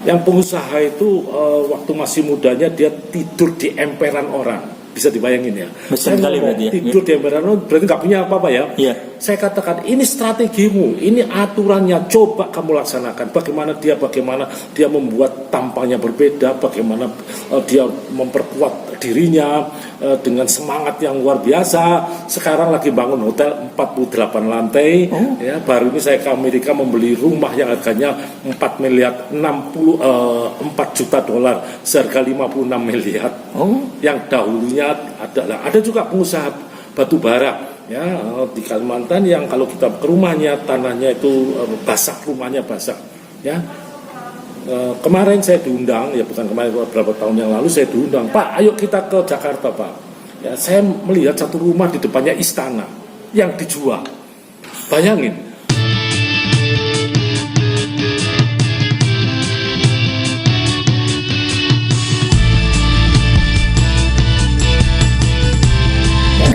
Yang pengusaha itu waktu masih mudanya dia tidur di emperan orang. Bisa dibayangin ya. Betul sekali berarti ya. Tidur di emperan orang berarti nggak punya apa-apa ya. Iya. Saya katakan ini strategimu, ini aturannya, coba kamu laksanakan. Bagaimana dia membuat tampangnya berbeda, bagaimana dia memperkuat dirinya dengan semangat yang luar biasa. Sekarang lagi bangun hotel 48 lantai. Ya, baru ini saya ke Amerika membeli rumah yang harganya 4 miliar 4 juta dolar, seharga 56 miliar. Yang dahulunya ada juga pengusaha batu bara ya di Kalimantan yang kalau kita ke rumahnya tanahnya itu basah, rumahnya basah ya. Kemarin saya diundang, ya bukan kemarin, beberapa tahun yang lalu saya diundang, Pak ayo kita ke Jakarta Pak ya. Saya melihat satu rumah di depannya istana yang dijual, bayangin.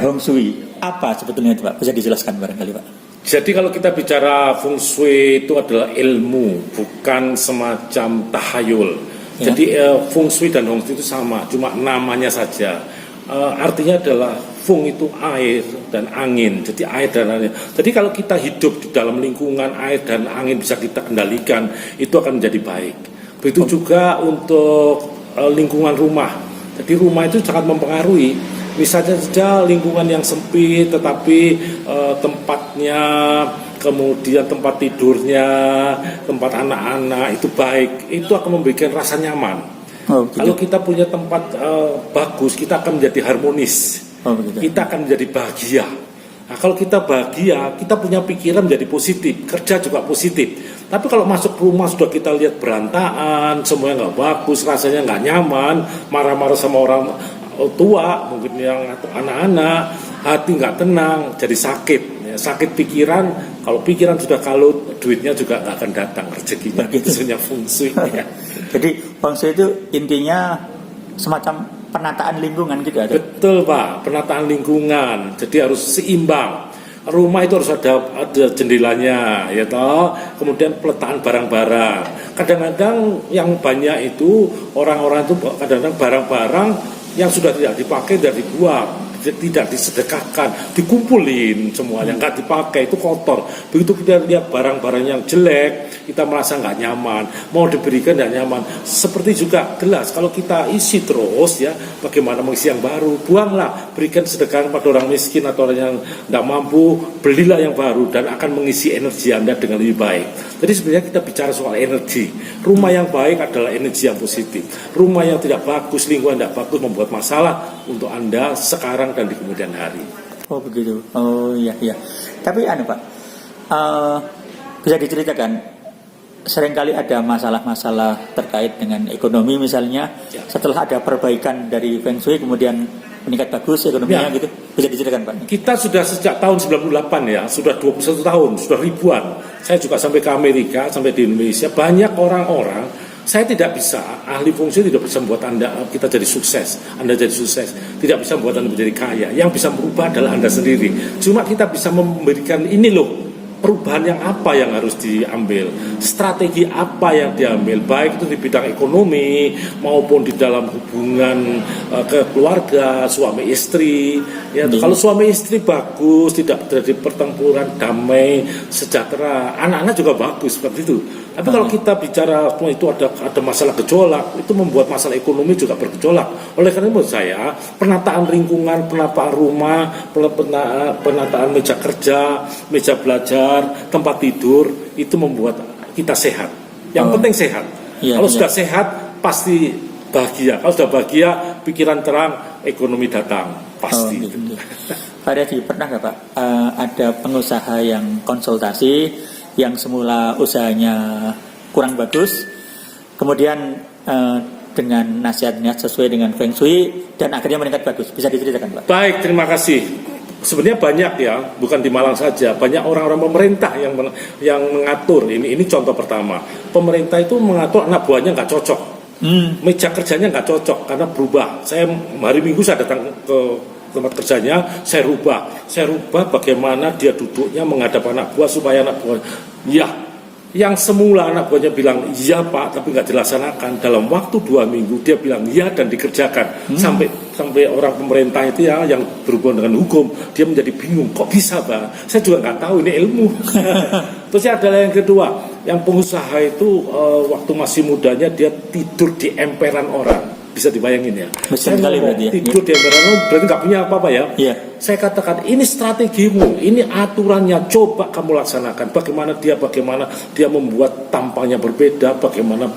Feng Shui apa sebetulnya itu Pak? Bisa dijelaskan barangkali Pak? Jadi kalau kita bicara Feng Shui itu adalah ilmu, bukan semacam tahayul. Ya. Jadi Feng Shui dan Hong Shui itu sama, cuma namanya saja. Artinya adalah Feng itu air dan angin. Jadi air dan angin. Jadi kalau kita hidup di dalam lingkungan air dan angin bisa kita kendalikan, itu akan menjadi baik. Begitu juga untuk lingkungan rumah. Jadi rumah itu sangat mempengaruhi. Misalnya saja lingkungan yang sempit tetapi tempatnya, kemudian tempat tidurnya, tempat anak-anak itu baik, itu akan memberikan rasa nyaman. Kalau kita punya tempat bagus, kita akan menjadi harmonis, kita akan menjadi bahagia. Nah, kalau kita bahagia, kita punya pikiran menjadi positif, kerja juga positif. Tapi kalau masuk rumah sudah kita lihat berantakan, semuanya nggak bagus, rasanya nggak nyaman, marah-marah sama orang tua, mungkin yang atau anak-anak, hati nggak tenang, jadi sakit, ya, sakit pikiran. Kalau pikiran sudah kalut, duitnya juga nggak akan datang, rezekinya. Itu sebenarnya Feng Shui. Ya. Jadi Feng Shui itu intinya semacam penataan lingkungan gitu ada. Betul Pak, penataan lingkungan. Jadi harus seimbang. Rumah itu harus ada jendelanya, ya toh. Kemudian peletakan barang-barang. Kadang-kadang yang banyak itu orang-orang itu kadang-kadang barang-barang yang sudah tidak dipakai dan dibuang, tidak disedekahkan, dikumpulin semuanya, nggak dipakai, itu kotor. Begitu kita lihat barang-barang yang jelek, kita merasa nggak nyaman, mau diberikan nggak nyaman. Seperti juga gelas, kalau kita isi terus ya, bagaimana mengisi yang baru? Buanglah, berikan sedekah pada orang miskin atau orang yang nggak mampu, belilah yang baru dan akan mengisi energi Anda dengan lebih baik. Jadi sebenarnya kita bicara soal energi. Rumah yang baik adalah energi yang positif. Rumah yang tidak bagus, lingkungan tidak bagus membuat masalah untuk Anda sekarang dan di kemudian hari. Oh begitu. Oh iya. Tapi Pak, bisa diceritakan seringkali ada masalah-masalah terkait dengan ekonomi misalnya ya. Setelah ada perbaikan dari Feng Shui kemudian meningkat bagus ekonominya ya. Gitu. Bisa diceritakan Pak? Kita sudah sejak tahun 98 ya, sudah 21 tahun, sudah ribuan. Saya juga sampai ke Amerika, sampai di Indonesia, banyak orang-orang. Saya tidak bisa, ahli Feng Shui tidak bisa membuat kita jadi sukses. Anda jadi sukses, tidak bisa membuat Anda menjadi kaya. Yang bisa merubah adalah Anda sendiri. Cuma kita bisa memberikan ini loh, perubahan yang apa yang harus diambil, strategi apa yang diambil, baik itu di bidang ekonomi maupun di dalam hubungan keluarga, suami istri. Ya, kalau suami istri bagus, tidak terjadi pertempuran, damai, sejahtera, anak-anak juga bagus seperti itu. Tapi kalau kita bicara itu ada masalah gejolak, itu membuat masalah ekonomi juga bergejolak. Oleh karena itu saya, penataan lingkungan, penataan rumah, penataan meja kerja, meja belajar, tempat tidur, itu membuat kita sehat. Yang penting sehat. Kalau sudah sehat, pasti bahagia. Kalau sudah bahagia, pikiran terang, ekonomi datang. Pasti. Pak Redi, pernah nggak Pak ada pengusaha yang konsultasi yang semula usahanya kurang bagus, kemudian dengan nasihatnya sesuai dengan Feng Shui dan akhirnya meningkat bagus? Bisa diceritakan Pak? Baik, terima kasih. Sebenarnya banyak ya, bukan di Malang saja, banyak orang-orang pemerintah yang mengatur. Ini contoh pertama. Pemerintah itu mengatur anak buahnya nggak cocok, meja kerjanya nggak cocok karena berubah. Saya hari Minggu saya datang ke tempat kerjanya, saya rubah bagaimana dia duduknya menghadap anak buah supaya anak buah Yang semula anak buahnya bilang iya Pak, tapi nggak dilaksanakan. Dalam waktu 2 minggu dia bilang iya dan dikerjakan. Sampai orang pemerintah itu ya yang berhubungan dengan hukum, dia menjadi bingung. Kok bisa Pak? Saya juga nggak tahu, ini ilmu. Terus ada yang kedua, yang pengusaha itu waktu masih mudanya dia tidur di emperan orang. Bisa dibayangin ya. Besar sekali berarti ya. Tidur di emperan orang berarti nggak punya apa-apa ya. Iya. Saya katakan ini strategimu, ini aturannya, coba kamu laksanakan. Bagaimana dia membuat tampangnya berbeda, bagaimana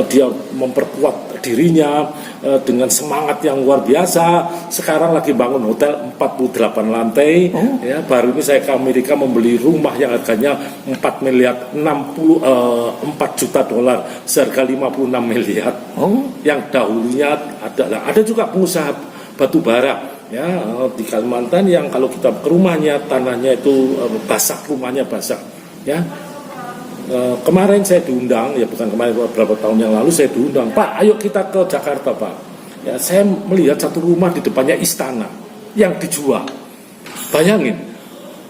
dia memperkuat dirinya dengan semangat yang luar biasa. Sekarang lagi bangun hotel 48 lantai. Ya, baru ini saya ke Amerika membeli rumah yang harganya 4 miliar 4 juta dolar, seharga 56 miliar. Yang dahulunya ada juga pengusaha batu bara. Ya, di Kalimantan yang kalau kita ke rumahnya, tanahnya itu basah, rumahnya basah. Ya, kemarin saya diundang, ya bukan kemarin, beberapa tahun yang lalu saya diundang, Pak, ayo kita ke Jakarta Pak. Ya, saya melihat satu rumah di depannya istana yang dijual. Bayangin,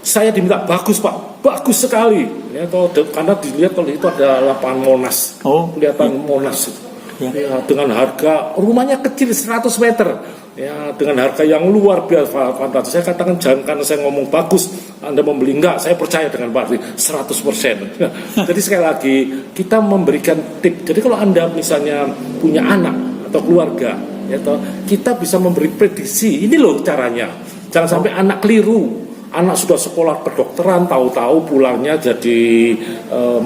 saya diminta bagus Pak, bagus sekali. Ya, karena dilihat kalau itu ada lapangan Monas, kelihatan Monas. Ya, dengan harga rumahnya kecil 100 meter. Ya, dengan harga yang luar biasa fantastis. Saya katakan jangan karena saya ngomong bagus Anda membeli, enggak, saya percaya dengan pasti 100%. Jadi sekali lagi kita memberikan tip. Jadi kalau Anda misalnya punya anak atau keluarga, ya, kita bisa memberi prediksi. Ini loh caranya. Jangan sampai anak keliru. Anak sudah sekolah kedokteran, tahu-tahu pulangnya jadi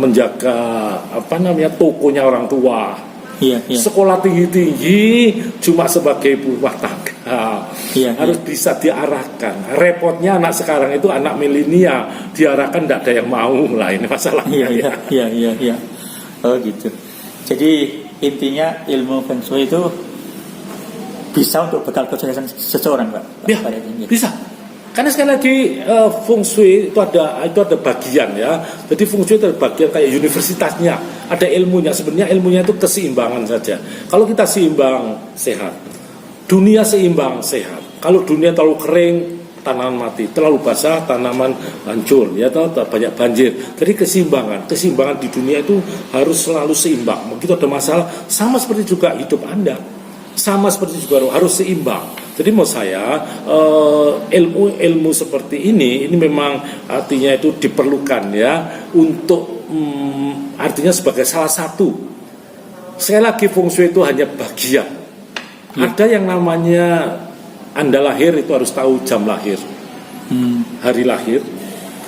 menjaga tokonya orang tua. Sekolah tinggi-tinggi cuma sebagai ibu rumah tangga. Harus bisa diarahkan. Repotnya anak sekarang itu anak milenial, diarahkan tidak ada yang mau lah, ini masalahnya. Iya. Oh gitu. Jadi intinya ilmu Feng Shui itu bisa untuk bekal kesuksesan seseorang, Pak. Ya, bisa. Karena sekali lagi Feng Shui itu ada bagian ya. Jadi Feng Shui itu ada bagian kayak universitasnya, ada ilmunya. Sebenarnya ilmunya itu keseimbangan saja. Kalau kita seimbang, sehat. Dunia seimbang, sehat. Kalau dunia terlalu kering, tanaman mati. Terlalu basah, tanaman hancur. Ya, banyak banjir. Jadi keseimbangan di dunia itu harus selalu seimbang. Begitu ada masalah, sama seperti juga hidup Anda. Sama seperti juga harus seimbang. Jadi mau saya ilmu seperti ini memang artinya itu diperlukan ya untuk artinya sebagai salah satu. Sekali lagi Feng Shui itu hanya bagian. Ada yang namanya Anda lahir itu harus tahu jam lahir, hari lahir,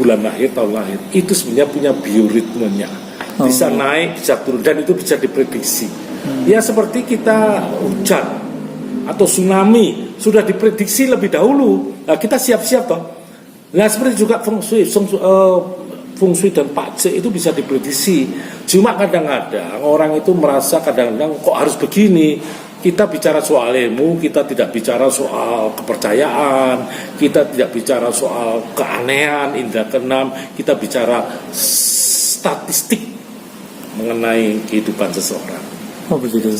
bulan lahir, tahun lahir. Itu sebenarnya punya bioritmenya. Bisa naik, bisa turun, dan itu bisa diprediksi. Ya seperti kita hujan atau tsunami sudah diprediksi lebih dahulu. Nah, kita siap-siap toh. Nah, seperti juga Feng Shui dan Pak Cik itu bisa diprediksi. Cuma kadang-kadang orang itu merasa kadang-kadang kok harus begini. Kita bicara soal ilmu, kita tidak bicara soal kepercayaan, kita tidak bicara soal keanehan, indra keenam, kita bicara statistik mengenai kehidupan seseorang. Oh begitu.